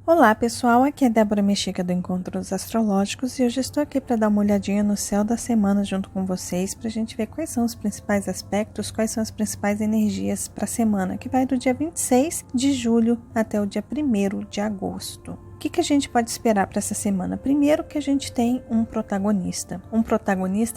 Olá pessoal, aqui é Débora Mexica do Encontros Astrológicos e hoje estou aqui para dar uma olhadinha no céu da semana junto com vocês para a gente ver quais são os principais aspectos, quais são as principais energias para a semana, que vai do dia 26 de julho até o dia 1º de agosto. O que a gente pode esperar para essa semana? Primeiro que a gente tem um protagonista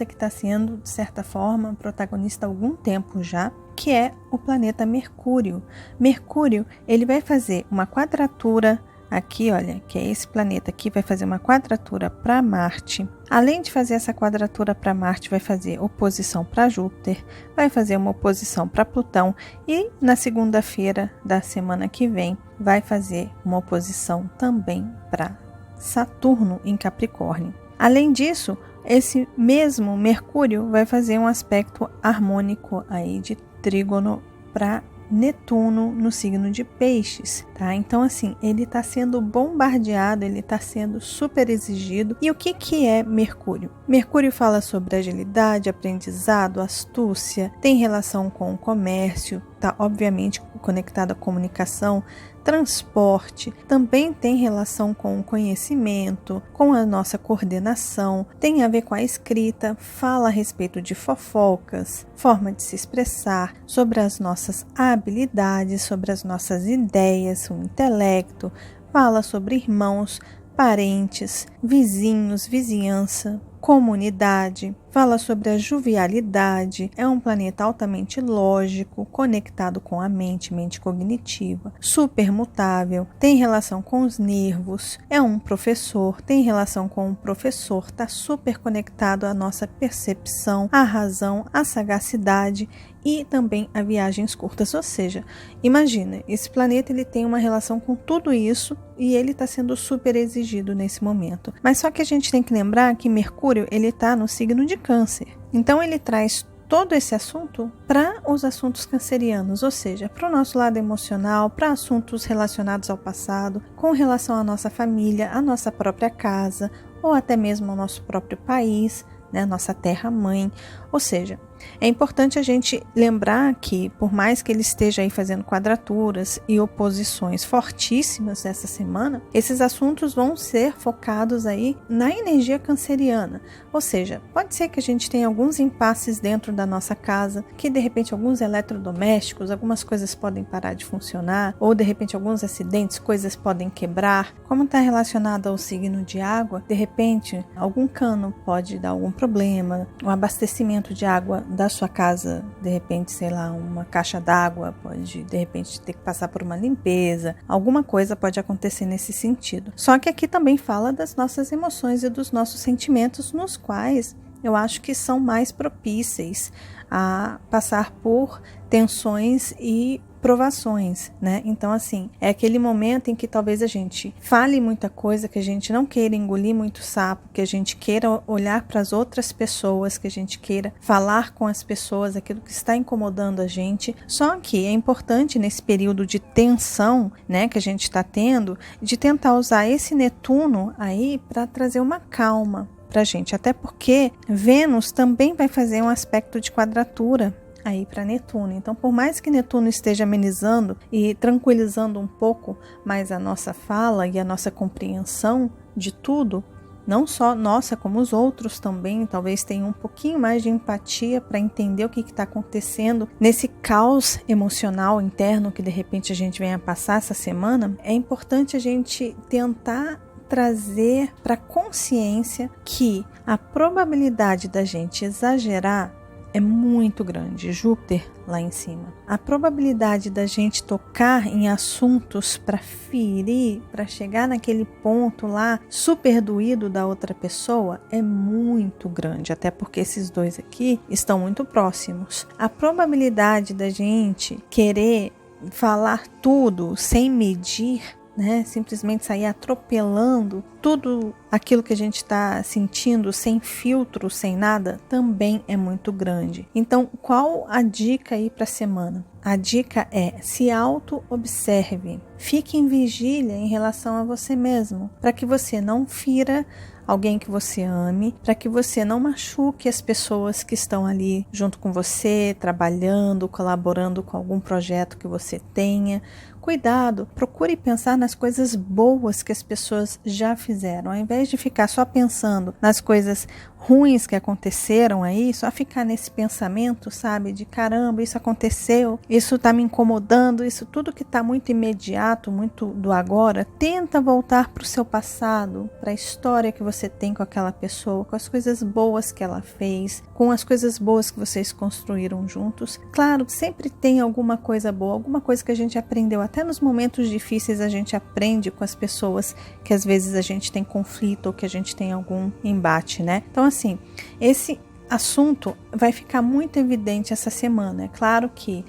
que está sendo, de certa forma, protagonista há algum tempo já, que é o planeta Mercúrio. Mercúrio, ele vai fazer uma quadratura aqui, olha, que é esse planeta aqui, vai fazer uma quadratura para Marte. Além de fazer essa quadratura para Marte, vai fazer oposição para Júpiter, vai fazer uma oposição para Plutão e na segunda-feira da semana que vem vai fazer uma oposição também para Saturno em Capricórnio. Além disso, esse mesmo Mercúrio vai fazer um aspecto harmônico aí de trígono para Netuno no signo de Peixes, tá? Então, assim, ele está sendo bombardeado, ele está sendo super exigido. E o que é Mercúrio? Mercúrio fala sobre agilidade, aprendizado, astúcia, tem relação com o comércio, tá obviamente conectado à comunicação, transporte, também tem relação com o conhecimento, com a nossa coordenação, tem a ver com a escrita, fala a respeito de fofocas, forma de se expressar, sobre as nossas habilidades, sobre as nossas ideias, o intelecto, fala sobre irmãos, parentes, vizinhos, vizinhança, comunidade, fala sobre a jovialidade, é um planeta altamente lógico, conectado com a mente cognitiva, super mutável, tem relação com os nervos, é um professor, tem relação com o professor, está super conectado à nossa percepção, à razão, à sagacidade e também a viagens curtas, ou seja, imagina, esse planeta ele tem uma relação com tudo isso e ele está sendo super exigido nesse momento. Mas só que a gente tem que lembrar que Mercúrio ele está no signo de Câncer, então ele traz todo esse assunto para os assuntos cancerianos, ou seja, para o nosso lado emocional, para assuntos relacionados ao passado, com relação à nossa família, à nossa própria casa ou até mesmo ao nosso próprio país, né, nossa terra-mãe. Ou seja, é importante a gente lembrar que, por mais que ele esteja aí fazendo quadraturas e oposições fortíssimas essa semana, esses assuntos vão ser focados aí na energia canceriana. Ou seja, pode ser que a gente tenha alguns impasses dentro da nossa casa, que de repente alguns eletrodomésticos, algumas coisas podem parar de funcionar, ou de repente alguns acidentes, coisas podem quebrar. Como está relacionado ao signo de água, de repente algum cano pode dar algum problema, o abastecimento de água da sua casa, de repente, sei lá, uma caixa d'água pode, de repente, ter que passar por uma limpeza, alguma coisa pode acontecer nesse sentido. Só que aqui também fala das nossas emoções e dos nossos sentimentos, nos quais eu acho que são mais propíceis a passar por tensões e provações, né? Então, assim, é aquele momento em que talvez a gente fale muita coisa, que a gente não queira engolir muito sapo, que a gente queira olhar para as outras pessoas, que a gente queira falar com as pessoas aquilo que está incomodando a gente. Só que é importante nesse período de tensão, né, que a gente está tendo, de tentar usar esse Netuno aí para trazer uma calma pra gente, até porque Vênus também vai fazer um aspecto de quadratura aí para Netuno. Então, por mais que Netuno esteja amenizando e tranquilizando um pouco mais a nossa fala e a nossa compreensão de tudo, não só nossa, como os outros também, talvez tenham um pouquinho mais de empatia para entender o que está acontecendo nesse caos emocional interno que de repente a gente venha passar essa semana, é importante a gente tentar trazer para consciência que a probabilidade da gente exagerar é muito grande. Júpiter lá em cima. A probabilidade da gente tocar em assuntos para ferir, para chegar naquele ponto lá super doído da outra pessoa é muito grande, até porque esses dois aqui estão muito próximos. A probabilidade da gente querer falar tudo sem medir, né, simplesmente sair atropelando tudo aquilo que a gente está sentindo sem filtro, sem nada, também é muito grande. Então, qual a dica aí para a semana? A dica é: se auto-observe, fique em vigília em relação a você mesmo, para que você não fira alguém que você ame, para que você não machuque as pessoas que estão ali junto com você, trabalhando, colaborando com algum projeto que você tenha, cuidado, procure pensar nas coisas boas que as pessoas já fizeram, ao invés de ficar só pensando nas coisas ruins que aconteceram aí, só ficar nesse pensamento, sabe, de caramba, isso aconteceu, isso tá me incomodando, isso tudo que tá muito imediato, muito do agora. Tenta voltar pro seu passado, para a história que você tem com aquela pessoa, com as coisas boas que ela fez, com as coisas boas que vocês construíram juntos. Claro, sempre tem alguma coisa boa, alguma coisa que a gente aprendeu, até nos momentos difíceis a gente aprende com as pessoas que às vezes a gente tem conflito ou que a gente tem algum embate, né? Então assim, esse assunto vai ficar muito evidente essa semana. É claro que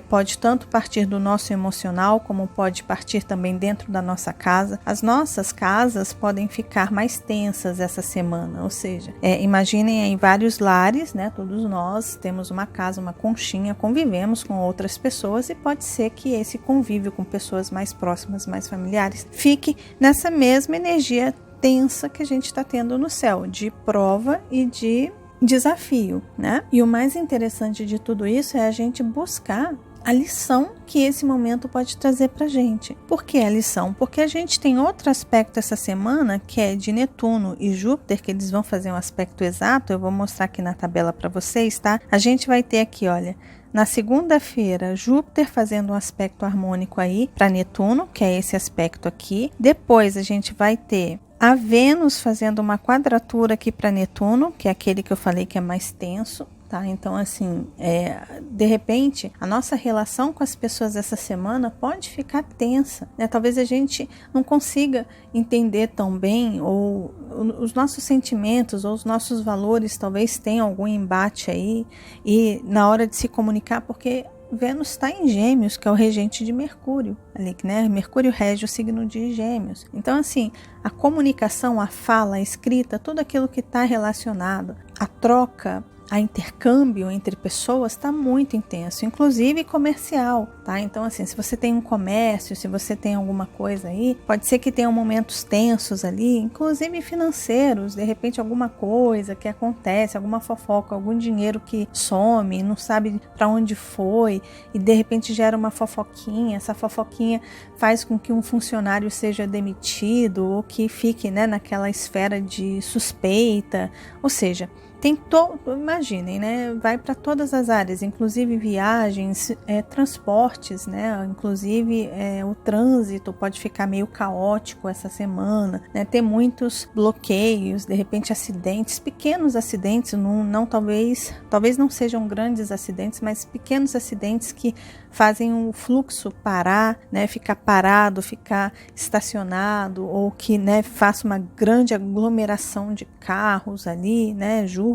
pode tanto partir do nosso emocional, como pode partir também dentro da nossa casa. As nossas casas podem ficar mais tensas essa semana, ou seja, imaginem aí vários lares, né? Todos nós temos uma casa, uma conchinha, convivemos com outras pessoas e pode ser que esse convívio com pessoas mais próximas, mais familiares, fique nessa mesma energia tensa que a gente está tendo no céu, de prova e de desafio, né? E o mais interessante de tudo isso é a gente buscar a lição que esse momento pode trazer pra gente. Por que a lição? Porque a gente tem outro aspecto essa semana, que é de Netuno e Júpiter, que eles vão fazer um aspecto exato. Eu vou mostrar aqui na tabela para vocês, tá? A gente vai ter aqui, olha, na segunda-feira, Júpiter fazendo um aspecto harmônico aí para Netuno, que é esse aspecto aqui. Depois a gente vai ter a Vênus fazendo uma quadratura aqui para Netuno, que é aquele que eu falei que é mais tenso, tá? Então, assim, de repente, a nossa relação com as pessoas essa semana pode ficar tensa, né? Talvez a gente não consiga entender tão bem, ou os nossos sentimentos, ou os nossos valores talvez tenham algum embate aí, e na hora de se comunicar, porque Vênus está em Gêmeos, que é o regente de Mercúrio, ali, né? Mercúrio rege o signo de Gêmeos. Então, assim, a comunicação, a fala, a escrita, tudo aquilo que está relacionado à troca, a intercâmbio entre pessoas está muito intenso, inclusive comercial, tá? Então, assim, se você tem um comércio, se você tem alguma coisa aí, pode ser que tenham momentos tensos ali, inclusive financeiros, de repente alguma coisa que acontece, alguma fofoca, algum dinheiro que some, não sabe para onde foi e de repente gera uma fofoquinha, essa fofoquinha faz com que um funcionário seja demitido ou que fique, né, naquela esfera de suspeita, ou seja, tem imaginem, né? Vai para todas as áreas, inclusive viagens, transportes, né? Inclusive o trânsito pode ficar meio caótico essa semana, né? Ter muitos bloqueios, de repente acidentes, pequenos acidentes, não talvez não sejam grandes acidentes, mas pequenos acidentes que fazem o fluxo parar, né? Ficar parado, ficar estacionado, ou que, né, faça uma grande aglomeração de carros ali, né? Júpiter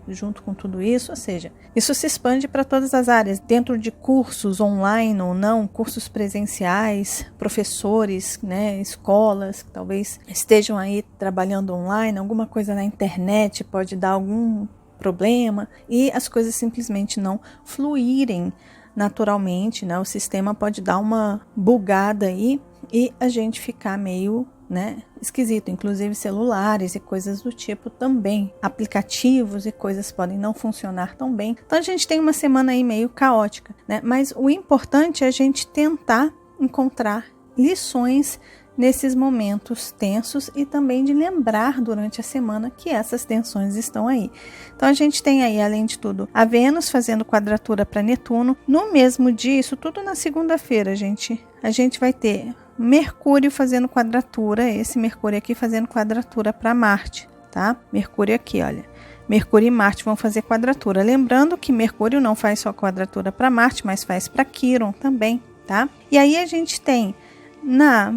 junto com tudo isso, ou seja, isso se expande para todas as áreas, dentro de cursos online ou não, cursos presenciais, professores, né, escolas que talvez estejam aí trabalhando online, alguma coisa na internet pode dar algum problema e as coisas simplesmente não fluírem naturalmente, né? O sistema pode dar uma bugada aí e a gente ficar meio, né, esquisito, inclusive celulares e coisas do tipo também, aplicativos e coisas podem não funcionar tão bem. Então a gente tem uma semana aí meio caótica, né? Mas o importante é a gente tentar encontrar lições nesses momentos tensos e também de lembrar durante a semana que essas tensões estão aí. Então a gente tem aí, além de tudo, a Vênus fazendo quadratura para Netuno. No mesmo dia, isso tudo na segunda-feira, a gente vai ter Mercúrio fazendo quadratura, esse Mercúrio aqui fazendo quadratura para Marte, tá? Mercúrio aqui, olha. Mercúrio e Marte vão fazer quadratura. Lembrando que Mercúrio não faz só quadratura para Marte, mas faz para Quirón também, tá? E aí a gente tem na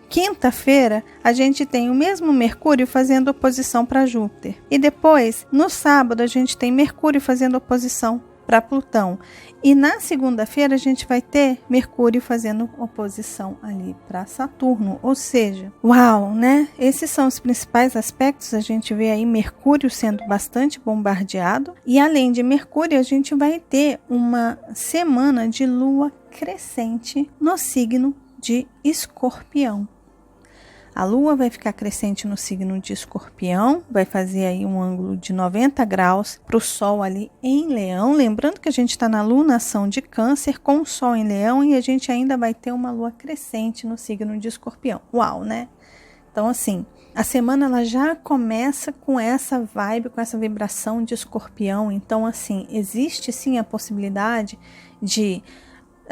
quinta-feira, a gente tem o mesmo Mercúrio fazendo oposição para Júpiter. E depois, no sábado, a gente tem Mercúrio fazendo oposição para Plutão. E na segunda-feira, a gente vai ter Mercúrio fazendo oposição ali para Saturno. Ou seja, uau, né? Esses são os principais aspectos. A gente vê aí Mercúrio sendo bastante bombardeado. E além de Mercúrio, a gente vai ter uma semana de lua crescente no signo de Escorpião. A Lua vai ficar crescente no signo de Escorpião, vai fazer aí um ângulo de 90 graus para o Sol ali em Leão. Lembrando que a gente está na lunação de Câncer com o Sol em Leão e a gente ainda vai ter uma Lua crescente no signo de Escorpião. Uau, né? Então, assim, a semana ela já começa com essa vibe, com essa vibração de Escorpião. Então, assim, existe sim a possibilidade de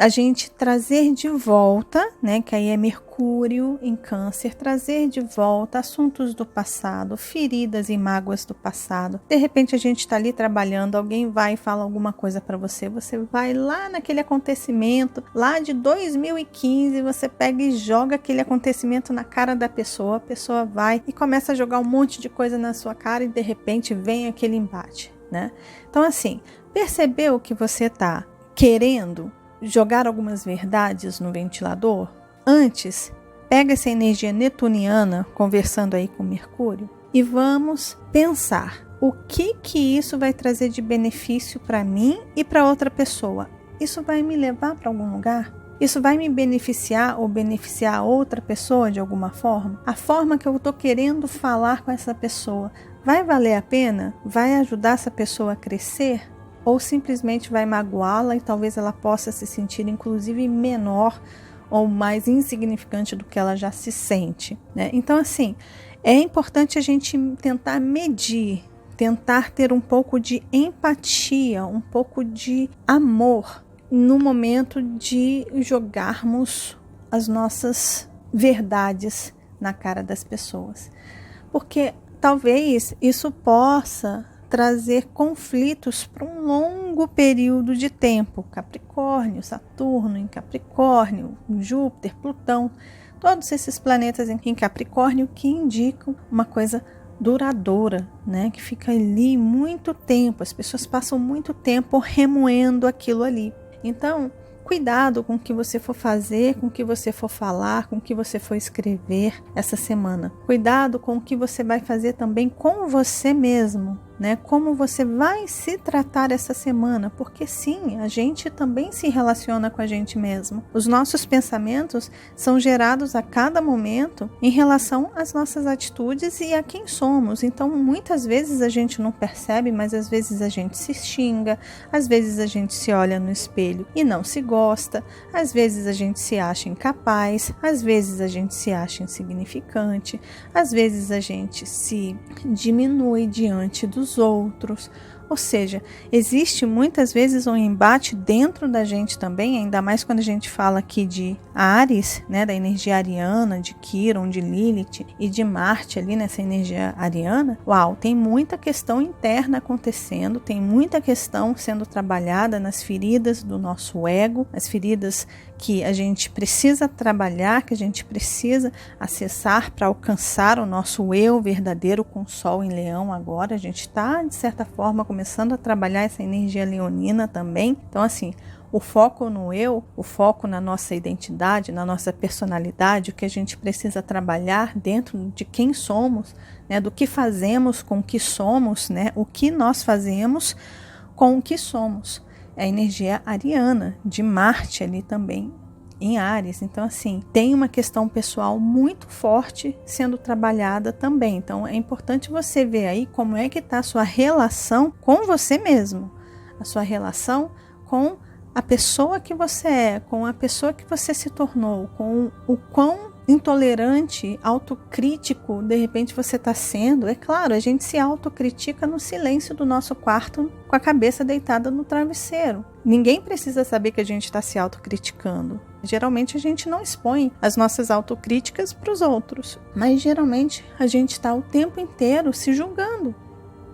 a gente trazer de volta, né, que aí é Mercúrio em Câncer, trazer de volta assuntos do passado, feridas e mágoas do passado. De repente a gente está ali trabalhando, alguém vai e fala alguma coisa para você, você vai lá naquele acontecimento, lá de 2015, você pega e joga aquele acontecimento na cara da pessoa, a pessoa vai e começa a jogar um monte de coisa na sua cara e de repente vem aquele embate, né? Então, assim, percebeu que você está querendo jogar algumas verdades no ventilador? Antes, pega essa energia netuniana, conversando aí com Mercúrio, e vamos pensar o que isso vai trazer de benefício para mim e para outra pessoa. Isso vai me levar para algum lugar? Isso vai me beneficiar ou beneficiar a outra pessoa de alguma forma? A forma que eu estou querendo falar com essa pessoa vai valer a pena? Vai ajudar essa pessoa a crescer? Ou simplesmente vai magoá-la e talvez ela possa se sentir inclusive menor ou mais insignificante do que ela já se sente, né? Então, assim, é importante a gente tentar medir, tentar ter um pouco de empatia, um pouco de amor no momento de jogarmos as nossas verdades na cara das pessoas. Porque talvez isso possa trazer conflitos para um longo período de tempo. Capricórnio, Saturno em Capricórnio, Júpiter, Plutão, todos esses planetas em Capricórnio que indicam uma coisa duradoura, né? Que fica ali muito tempo, as pessoas passam muito tempo remoendo aquilo ali. Então, cuidado com o que você for fazer, com o que você for falar, com o que você for escrever essa semana. Cuidado com o que você vai fazer também com você mesmo, né? Como você vai se tratar essa semana, porque sim, a gente também se relaciona com a gente mesmo. Os nossos pensamentos são gerados a cada momento em relação às nossas atitudes e a quem somos. Então, muitas vezes a gente não percebe, mas às vezes a gente se xinga, às vezes a gente se olha no espelho e não se gosta, às vezes a gente se acha incapaz, às vezes a gente se acha insignificante, às vezes a gente se diminui diante dos outros. Ou seja, existe muitas vezes um embate dentro da gente também, ainda mais quando a gente fala aqui de Áries, né, da energia ariana, de Quiron, de Lilith e de Marte ali nessa energia ariana. Uau, tem muita questão interna acontecendo, tem muita questão sendo trabalhada nas feridas do nosso ego, as feridas que a gente precisa trabalhar, que a gente precisa acessar para alcançar o nosso eu verdadeiro com o Sol em Leão agora. A gente está, de certa forma, começando a trabalhar essa energia leonina também. Então, assim, o foco no eu, o foco na nossa identidade, na nossa personalidade, o que a gente precisa trabalhar dentro de quem somos, né, do que fazemos com o que somos, né, o que nós fazemos com o que somos. É a energia ariana, de Marte ali também, em Áries. Então, assim, tem uma questão pessoal muito forte sendo trabalhada também. Então, é importante você ver aí como é que está a sua relação com você mesmo, a sua relação com a pessoa que você é, com a pessoa que você se tornou, com o quão intolerante, autocrítico de repente você está sendo. É claro, a gente se autocritica no silêncio do nosso quarto, com a cabeça deitada no travesseiro. Ninguém precisa saber que a gente está se autocriticando. Geralmente a gente não expõe as nossas autocríticas para os outros, mas geralmente a gente está o tempo inteiro se julgando,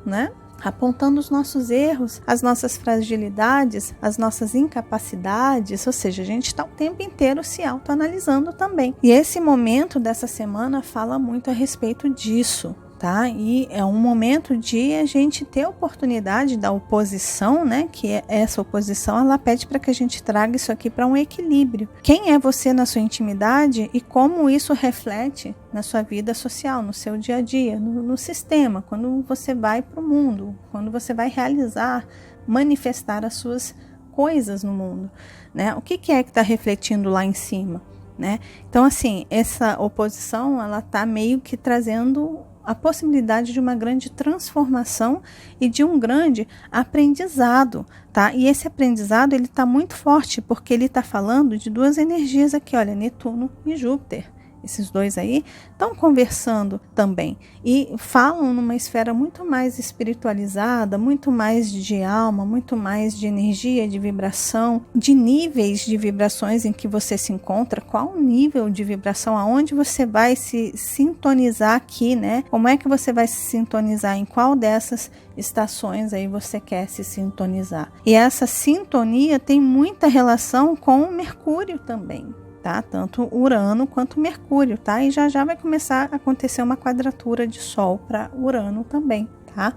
né? Apontando os nossos erros, as nossas fragilidades, as nossas incapacidades, ou seja, a gente está o tempo inteiro se autoanalisando também. E esse momento dessa semana fala muito a respeito disso, tá? E é um momento de a gente ter a oportunidade da oposição, né? Que essa oposição, ela pede para que a gente traga isso aqui para um equilíbrio. Quem é você na sua intimidade e como isso reflete na sua vida social, no seu dia a dia, no sistema, quando você vai para o mundo, quando você vai realizar, manifestar as suas coisas no mundo, né? O que é que está refletindo lá em cima? né? Então, assim, essa oposição, ela tá meio que trazendo a possibilidade de uma grande transformação e de um grande aprendizado, tá? E esse aprendizado, ele tá muito forte, porque ele tá falando de duas energias aqui, olha, Netuno e Júpiter. Esses dois aí estão conversando também e falam numa esfera muito mais espiritualizada, muito mais de alma, muito mais de energia, de vibração, de níveis de vibrações em que você se encontra, qual o nível de vibração, aonde você vai se sintonizar aqui, né? Como é que você vai se sintonizar, em qual dessas estações aí você quer se sintonizar. E essa sintonia tem muita relação com o Mercúrio também. Tá? Tanto Urano quanto Mercúrio, tá? E já vai começar a acontecer uma quadratura de Sol para Urano também, tá?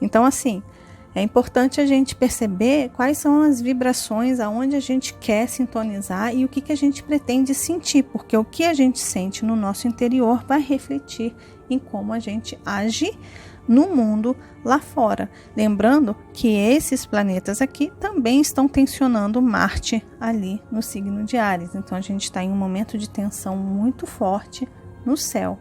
Então, assim, é importante a gente perceber quais são as vibrações, aonde a gente quer sintonizar e o que a gente pretende sentir, porque o que a gente sente no nosso interior vai refletir em como a gente age no mundo lá fora. Lembrando que esses planetas aqui também estão tensionando Marte ali no signo de Áries. Então a gente está em um momento de tensão muito forte no céu,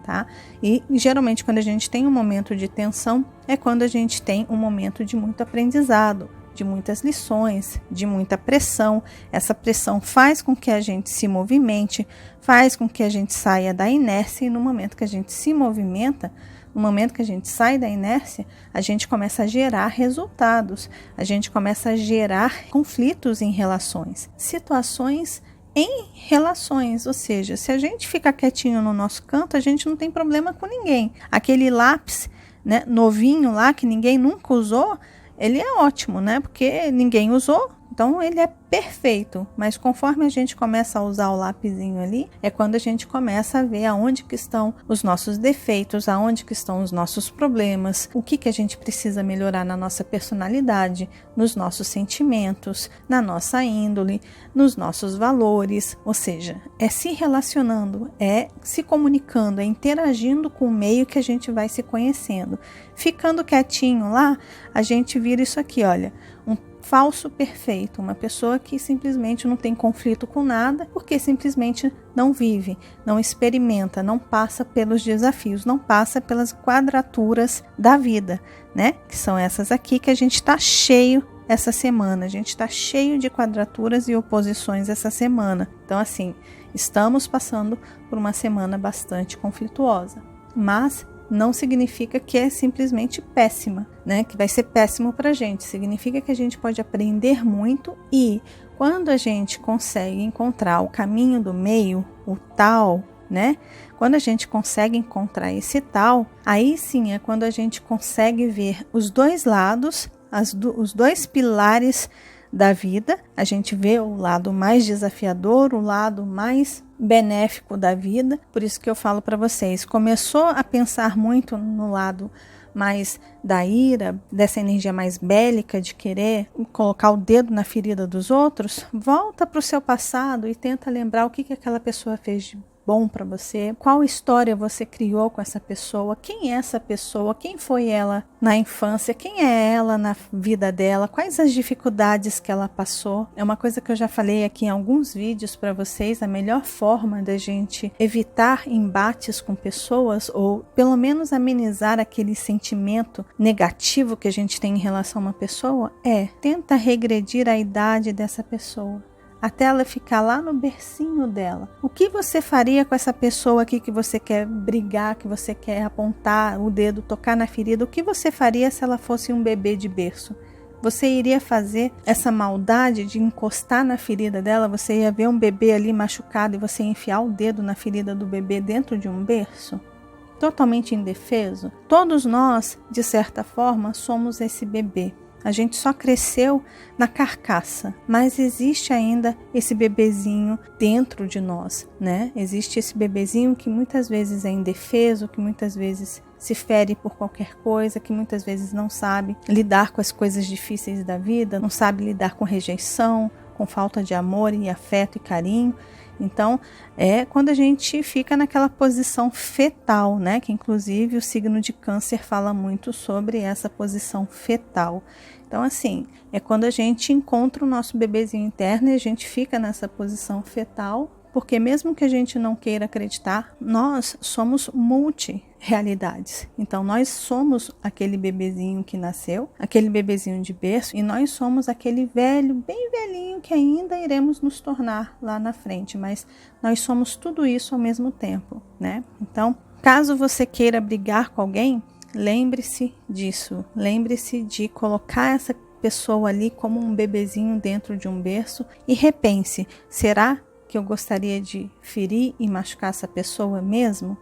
tá? E geralmente quando a gente tem um momento de tensão é quando a gente tem um momento de muito aprendizado, de muitas lições, de muita pressão. Essa pressão faz com que a gente se movimente, faz com que a gente saia da inércia, e no momento que a gente se movimenta, no momento que a gente sai da inércia, a gente começa a gerar resultados, a gente começa a gerar conflitos em relações, situações em relações, ou seja, se a gente ficar quietinho no nosso canto, a gente não tem problema com ninguém. Aquele lápis, né, novinho lá que ninguém nunca usou, ele é ótimo, né? Porque ninguém usou, então ele é perfeito. Mas conforme a gente começa a usar o lapisinho ali, é quando a gente começa a ver aonde que estão os nossos defeitos, aonde que estão os nossos problemas, o que a gente precisa melhorar na nossa personalidade, nos nossos sentimentos, na nossa índole, nos nossos valores. Ou seja, é se relacionando, é se comunicando, é interagindo com o meio que a gente vai se conhecendo. Ficando quietinho lá, a gente vira isso aqui, olha, um falso perfeito, uma pessoa que simplesmente não tem conflito com nada, porque simplesmente não vive, não experimenta, não passa pelos desafios, não passa pelas quadraturas da vida, né? Que são essas aqui que a gente está cheio essa semana, a gente está cheio de quadraturas e oposições essa semana. Então, assim, estamos passando por uma semana bastante conflituosa, mas não significa que é simplesmente péssima, né? Que vai ser péssimo para a gente. Significa que a gente pode aprender muito e quando a gente consegue encontrar o caminho do meio, o tal, né? Quando a gente consegue encontrar esse tal, aí sim é quando a gente consegue ver os dois lados, os dois pilares da vida. A gente vê o lado mais desafiador, o lado mais benéfico da vida. Por isso que eu falo para vocês, começou a pensar muito no lado mais da ira, dessa energia mais bélica de querer colocar o dedo na ferida dos outros, volta para o seu passado e tenta lembrar o que aquela pessoa fez de bom para você, qual história você criou com essa pessoa, quem é essa pessoa, quem foi ela na infância, quem é ela na vida dela, quais as dificuldades que ela passou. É uma coisa que eu já falei aqui em alguns vídeos para vocês, a melhor forma da gente evitar embates com pessoas ou pelo menos amenizar aquele sentimento negativo que a gente tem em relação a uma pessoa tenta regredir a idade dessa pessoa, até ela ficar lá no bercinho dela. O que você faria com essa pessoa aqui que você quer brigar, que você quer apontar o dedo, tocar na ferida? O que você faria se ela fosse um bebê de berço? Você iria fazer essa maldade de encostar na ferida dela? Você ia ver um bebê ali machucado e você ia enfiar o dedo na ferida do bebê dentro de um berço? Totalmente indefeso? Todos nós, de certa forma, somos esse bebê. A gente só cresceu na carcaça, mas existe ainda esse bebezinho dentro de nós, né? Existe esse bebezinho que muitas vezes é indefeso, que muitas vezes se fere por qualquer coisa, que muitas vezes não sabe lidar com as coisas difíceis da vida, não sabe lidar com rejeição, com falta de amor e afeto e carinho. Então, é quando a gente fica naquela posição fetal, né? Que inclusive o signo de Câncer fala muito sobre essa posição fetal. Então, assim, é quando a gente encontra o nosso bebezinho interno e a gente fica nessa posição fetal porque mesmo que a gente não queira acreditar, nós somos multi-realidades. Então nós somos aquele bebezinho que nasceu, aquele bebezinho de berço, e nós somos aquele velho, bem velhinho que ainda iremos nos tornar lá na frente, mas nós somos tudo isso ao mesmo tempo, né? Então, caso você queira brigar com alguém, lembre-se disso, lembre-se de colocar essa pessoa ali como um bebezinho dentro de um berço e repense, será que eu gostaria de ferir e machucar essa pessoa mesmo?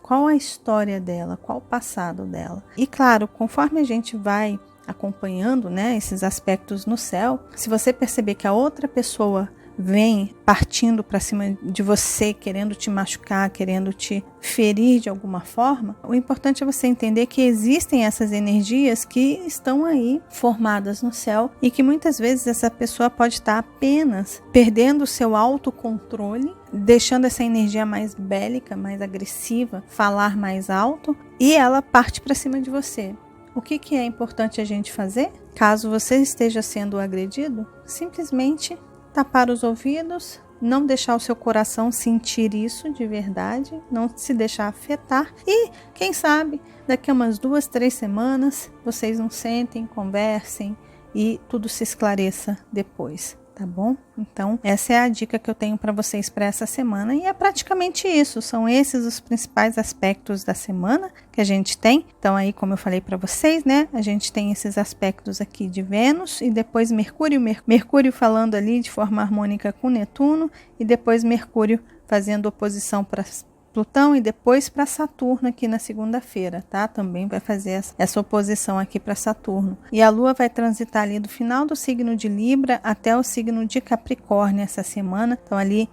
Qual a história dela? Qual o passado dela? E claro, conforme a gente vai acompanhando, né, esses aspectos no céu, se você perceber que a outra pessoa vem partindo para cima de você, querendo te machucar, querendo te ferir de alguma forma, o importante é você entender que existem essas energias que estão aí formadas no céu e que muitas vezes essa pessoa pode estar apenas perdendo o seu autocontrole, deixando essa energia mais bélica, mais agressiva, falar mais alto, e ela parte para cima de você. O que é importante a gente fazer? Caso você esteja sendo agredido, simplesmente tapar os ouvidos, não deixar o seu coração sentir isso de verdade, não se deixar afetar e, quem sabe, daqui a umas 2, 3 semanas, vocês não sentem, conversem e tudo se esclareça depois, tá bom? Então, essa é a dica que eu tenho para vocês para essa semana e é praticamente isso, são esses os principais aspectos da semana que a gente tem. Então aí, como eu falei para vocês, né, a gente tem esses aspectos aqui de Vênus e depois Mercúrio falando ali de forma harmônica com Netuno e depois Mercúrio fazendo oposição para Plutão e depois para Saturno aqui na segunda-feira, tá? Também vai fazer essa oposição aqui para Saturno. E a Lua vai transitar ali do final do signo de Libra até o signo de Capricórnio essa semana. Então ali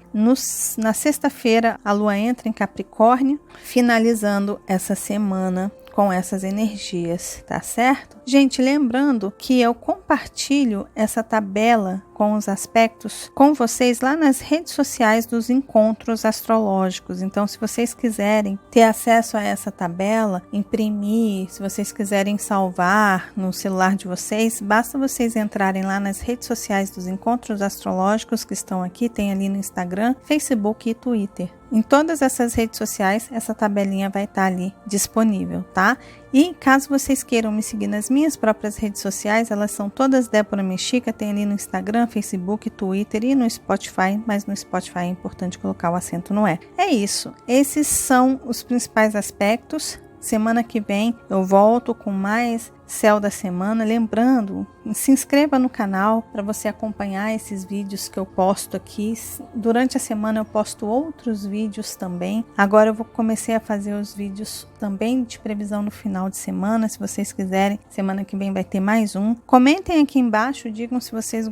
na sexta-feira a Lua entra em Capricórnio, finalizando essa semana com essas energias, tá certo? Gente, lembrando que eu compartilho essa tabela com os aspectos com vocês lá nas redes sociais dos encontros astrológicos. Então, se vocês quiserem ter acesso a essa tabela, imprimir, se vocês quiserem salvar no celular de vocês, basta vocês entrarem lá nas redes sociais dos encontros astrológicos que estão aqui, tem ali no Instagram, Facebook e Twitter. Em todas essas redes sociais, essa tabelinha vai estar ali disponível, tá? E caso vocês queiram me seguir nas minhas próprias redes sociais, elas são todas Débora Mexica, tem ali no Instagram, Facebook, Twitter e no Spotify, mas no Spotify é importante colocar o acento no E. É isso, esses são os principais aspectos. Semana que vem eu volto com mais Céu da Semana. Lembrando, se inscreva no canal para você acompanhar esses vídeos que eu posto aqui. Durante a semana eu posto outros vídeos também. Agora eu comecei a fazer os vídeos também de previsão no final de semana. Se vocês quiserem, semana que vem vai ter mais um. Comentem aqui embaixo, digam se vocês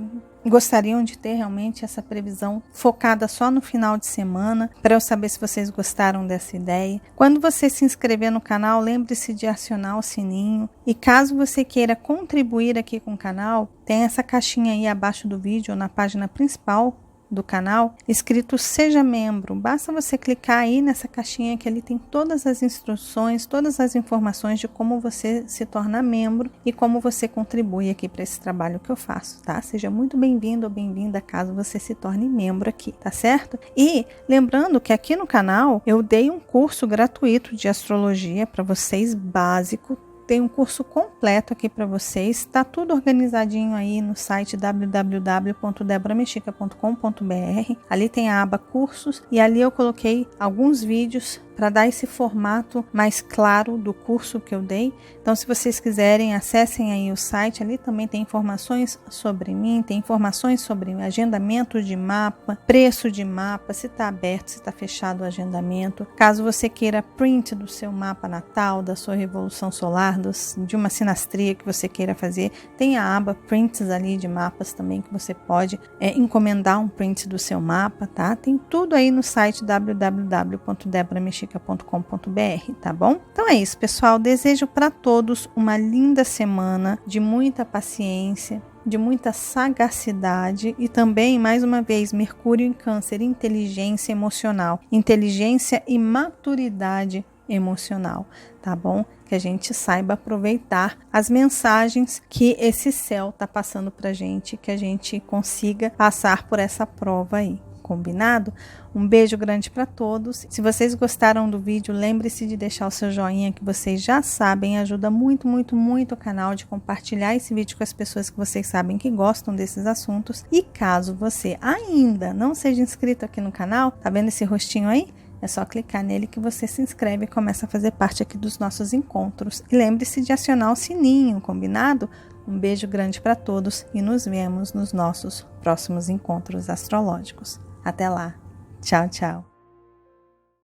gostariam de ter realmente essa previsão focada só no final de semana, para eu saber se vocês gostaram dessa ideia. Quando você se inscrever no canal, lembre-se de acionar o sininho. E caso você queira contribuir aqui com o canal, tem essa caixinha aí abaixo do vídeo, ou na página principal do canal, escrito Seja Membro. Basta você clicar aí nessa caixinha que ali tem todas as instruções, todas as informações de como você se torna membro e como você contribui aqui para esse trabalho que eu faço, tá? Seja muito bem-vindo ou bem-vinda caso você se torne membro aqui, tá certo? E lembrando que aqui no canal eu dei um curso gratuito de astrologia para vocês, básico. Tem um curso completo aqui para vocês, está tudo organizadinho aí no site www.deboramexica.com.br. Ali tem a aba cursos e ali eu coloquei alguns vídeos para dar esse formato mais claro do curso que eu dei. Então, se vocês quiserem, acessem aí o site, ali também tem informações sobre mim, tem informações sobre agendamento de mapa, preço de mapa, se está aberto, se está fechado o agendamento. Caso você queira print do seu mapa natal, da sua revolução solar, de uma sinastria que você queira fazer, tem a aba prints ali de mapas também, que você pode encomendar um print do seu mapa, tá? Tem tudo aí no site www.deboramexica.com.br, tá bom? Então é isso, pessoal. Desejo para todos uma linda semana de muita paciência, de muita sagacidade e também, mais uma vez, Mercúrio em Câncer, inteligência emocional, inteligência e maturidade emocional, tá bom? Que a gente saiba aproveitar as mensagens que esse céu tá passando pra gente, que a gente consiga passar por essa prova aí. combinado? Um beijo grande para todos. Se vocês gostaram do vídeo, lembre-se de deixar o seu joinha, que vocês já sabem, ajuda muito, muito, muito o canal, de compartilhar esse vídeo com as pessoas que vocês sabem que gostam desses assuntos. E caso você ainda não seja inscrito aqui no canal, tá vendo esse rostinho aí? É só clicar nele que você se inscreve e começa a fazer parte aqui dos nossos encontros. E lembre-se de acionar o sininho, combinado? Um beijo grande para todos e nos vemos nos nossos próximos encontros astrológicos. Até lá. Tchau, tchau.